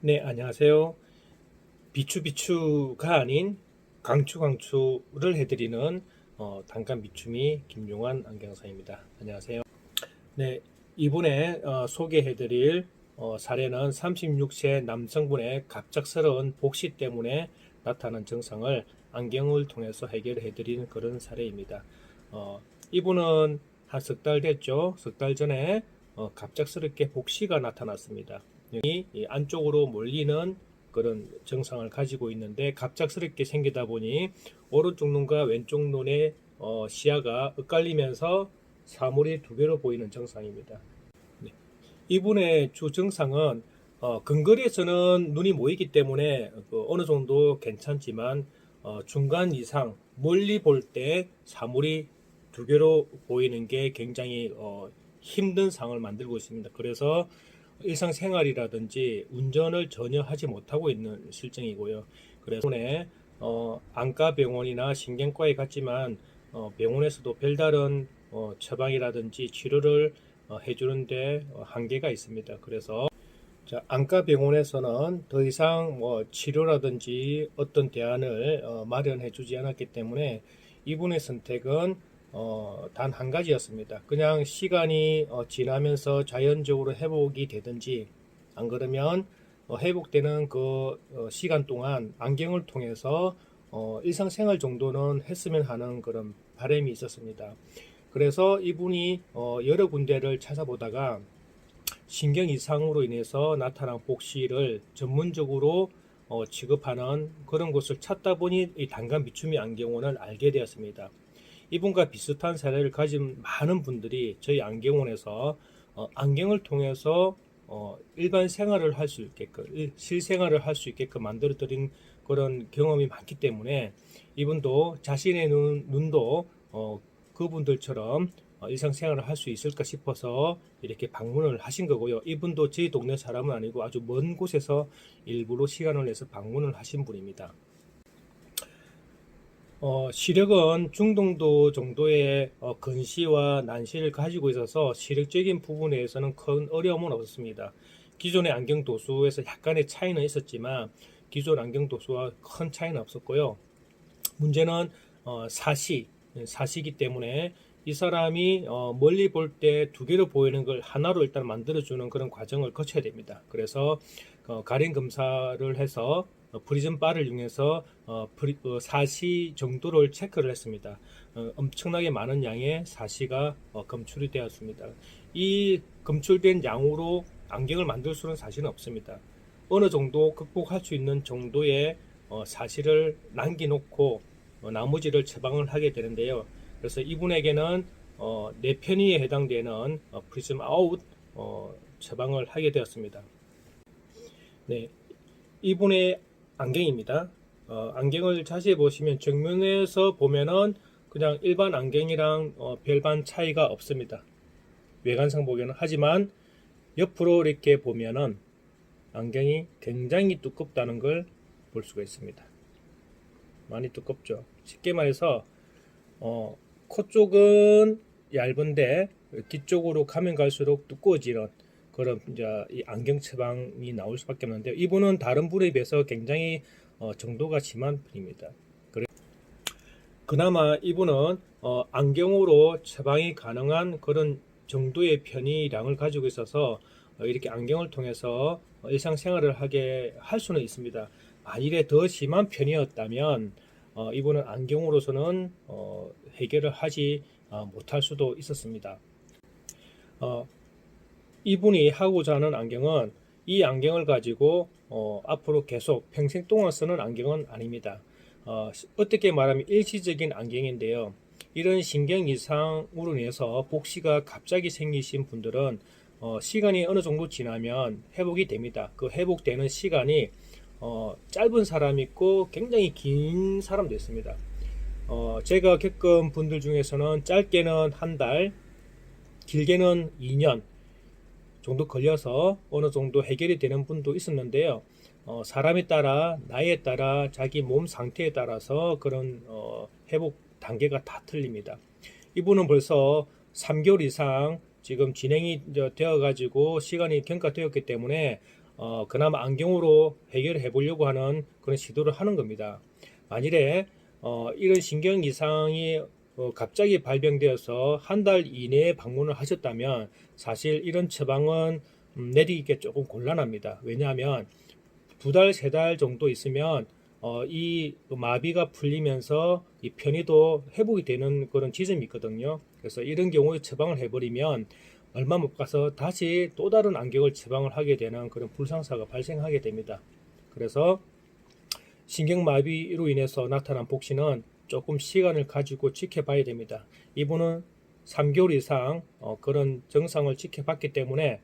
네, 안녕하세요. 비추비추가 아닌 강추강추를 해드리는 단감 비추미 김용환 안경사입니다. 안녕하세요. 네, 이번에 소개해드릴 사례는 36세 남성분의 갑작스러운 복시 때문에 나타난 증상을 안경을 통해서 해결해드리는 그런 사례입니다. 이분은 한 석 달 됐죠. 석 달 전에 갑작스럽게 복시가 나타났습니다. 이 안쪽으로 몰리는 그런 증상을 가지고 있는데 갑작스럽게 생기다 보니 오른쪽 눈과 왼쪽 눈의 시야가 엇갈리면서 사물이 두 개로 보이는 증상입니다. 네. 이분의 주 증상은 근거리에서는 눈이 모이기 때문에 어느 정도 괜찮지만 중간 이상 멀리 볼 때 사물이 두 개로 보이는 게 굉장히 힘든 상을 만들고 있습니다. 그래서 일상생활이라든지 운전을 전혀 하지 못하고 있는 실정이고요. 그래서 안과 병원이나 신경과에 갔지만 병원에서도 별다른 처방이라든지 치료를 해주는데 한계가 있습니다. 그래서 안과 병원에서는 더 이상 치료라든지 어떤 대안을 마련해 주지 않았기 때문에 이분의 선택은 단 한 가지였습니다. 그냥 시간이 지나면서 자연적으로 회복이 되든지 안 그러면 회복되는 그 시간 동안 안경을 통해서 일상생활 정도는 했으면 하는 그런 바람이 있었습니다. 그래서 이분이 여러 군데를 찾아보다가 신경 이상으로 인해서 나타난 복시를 전문적으로 취급하는 그런 곳을 찾다 보니 이 단감 비추미 안경원을 알게 되었습니다. 이분과 비슷한 사례를 가진 많은 분들이 저희 안경원에서 안경을 통해서 일반 생활을 할 수 있게끔 실생활을 할 수 있게끔 만들어 드린 그런 경험이 많기 때문에 이분도 자신의 눈도 그분들처럼 일상생활을 할 수 있을까 싶어서 이렇게 방문을 하신 거고요. 이분도 저희 동네 사람은 아니고 아주 먼 곳에서 일부러 시간을 내서 방문을 하신 분입니다. 시력은 중등도 정도의 근시와 난시를 가지고 있어서 시력적인 부분에서는 큰 어려움은 없었습니다. 기존의 안경 도수에서 약간의 차이는 있었지만 기존 안경 도수와 큰 차이는 없었고요. 문제는 사시기 때문에 이 사람이 멀리 볼 때 두 개로 보이는 걸 하나로 일단 만들어주는 그런 과정을 거쳐야 됩니다. 그래서 가림 검사를 해서 프리즘 바를 이용해서 사시 정도를 체크를 했습니다. 엄청나게 많은 양의 사시가 검출이 되었습니다. 이 검출된 양으로 안경을 만들 수는 사실은 없습니다. 어느 정도 극복할 수 있는 정도의 사시를 남겨놓고 나머지를 처방을 하게 되는데요. 그래서 이분에게는 내편의에 해당되는 프리즘 아웃 처방을 하게 되었습니다. 네, 이분의 안경입니다. 안경을 자세히 보시면 정면에서 보면은 그냥 일반 안경이랑 별반 차이가 없습니다. 외관상 보기에는. 하지만 옆으로 이렇게 보면은 안경이 굉장히 두껍다는 걸 볼 수가 있습니다. 많이 두껍죠. 쉽게 말해서 코 쪽은 얇은데 귀 쪽으로 가면 갈수록 두꺼워지는 그런 이제 이 안경 처방이 나올 수밖에 없는데 이분은 다른 분에 비해서 굉장히 정도가 심한 분입니다. 그나마 이분은 안경으로 처방이 가능한 그런 정도의 편의량을 가지고 있어서 이렇게 안경을 통해서 일상생활을 하게 할 수는 있습니다. 만일에 더 심한 편이었다면 이분은 안경으로서는 해결을 하지 못할 수도 있었습니다. 이분이 하고자 하는 안경은 이 안경을 가지고 앞으로 계속 평생 동안 쓰는 안경은 아닙니다. 어떻게 말하면 일시적인 안경인데요. 이런 신경 이상으로 인해서 복시가 갑자기 생기신 분들은 시간이 어느 정도 지나면 회복이 됩니다. 그 회복되는 시간이 짧은 사람 있고 굉장히 긴 사람도 있습니다. 제가 겪은 분들 중에서는 짧게는 한 달, 길게는 2년 정도 걸려서 어느 정도 해결이 되는 분도 있었는데요. 사람에 따라, 나이에 따라, 자기 몸 상태에 따라서 그런 회복 단계가 다 틀립니다. 이분은 벌써 3개월 이상 지금 진행이 되어 가지고 시간이 경과되었기 때문에 그나마 안경으로 해결해 보려고 하는 그런 시도를 하는 겁니다. 만일에 이런 신경 이상이 갑자기 발병되어서 한 달 이내에 방문을 하셨다면 사실 이런 처방은 내리기가 조금 곤란합니다. 왜냐하면 두 달, 세 달 정도 있으면 이 마비가 풀리면서 이 편의도 회복이 되는 그런 지점이 있거든요. 그래서 이런 경우에 처방을 해버리면 얼마 못 가서 다시 또 다른 안경을 처방을 하게 되는 그런 불상사가 발생하게 됩니다. 그래서 신경마비로 인해서 나타난 복시는 조금 시간을 가지고 지켜봐야 됩니다. 이분은 3개월 이상 그런 증상을 지켜봤기 때문에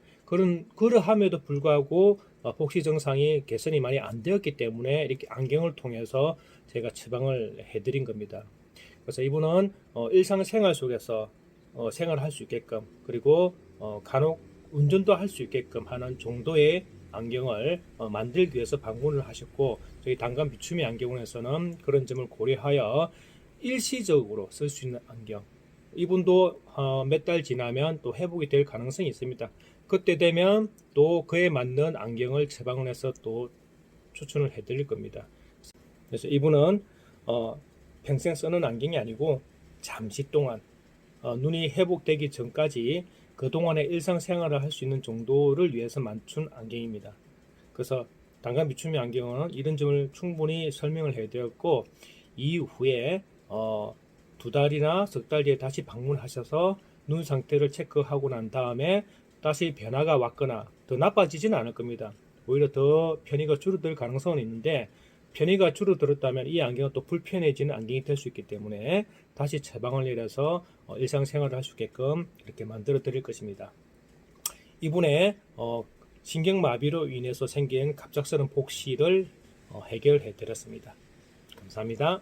그러함에도 불구하고 복시 증상이 개선이 많이 안 되었기 때문에 이렇게 안경을 통해서 제가 처방을 해드린 겁니다. 그래서 이분은 일상생활 속에서 생활할 수 있게끔 그리고 간혹 운전도 할 수 있게끔 하는 정도의 안경을 만들기 위해서 방문을 하셨고 저희 단감 비추미 안경원에서는 그런 점을 고려하여 일시적으로 쓸 수 있는 안경 이분도 몇 달 지나면 또 회복이 될 가능성이 있습니다. 그때 되면 또 그에 맞는 안경을 처방을 해서 또 추천을 해드릴 겁니다. 그래서 이분은 평생 쓰는 안경이 아니고 잠시 동안 눈이 회복되기 전까지 그동안의 일상생활을 할 수 있는 정도를 위해서 맞춘 안경입니다. 그래서 단감 비추미 안경은 이런 점을 충분히 설명을 해드렸고 이후에 두 달이나 석 달 뒤에 다시 방문하셔서 눈 상태를 체크하고 난 다음에 다시 변화가 왔거나 더 나빠지지는 않을 겁니다. 오히려 더 편의가 줄어들 가능성은 있는데 편의가 줄어들었다면 이 안경은 또 불편해지는 안경이 될 수 있기 때문에 다시 처방을 내려서 일상생활을 할 수 있게끔 이렇게 만들어 드릴 것입니다. 이분의 신경마비로 인해서 생긴 갑작스러운 복시를 해결해 드렸습니다. 감사합니다.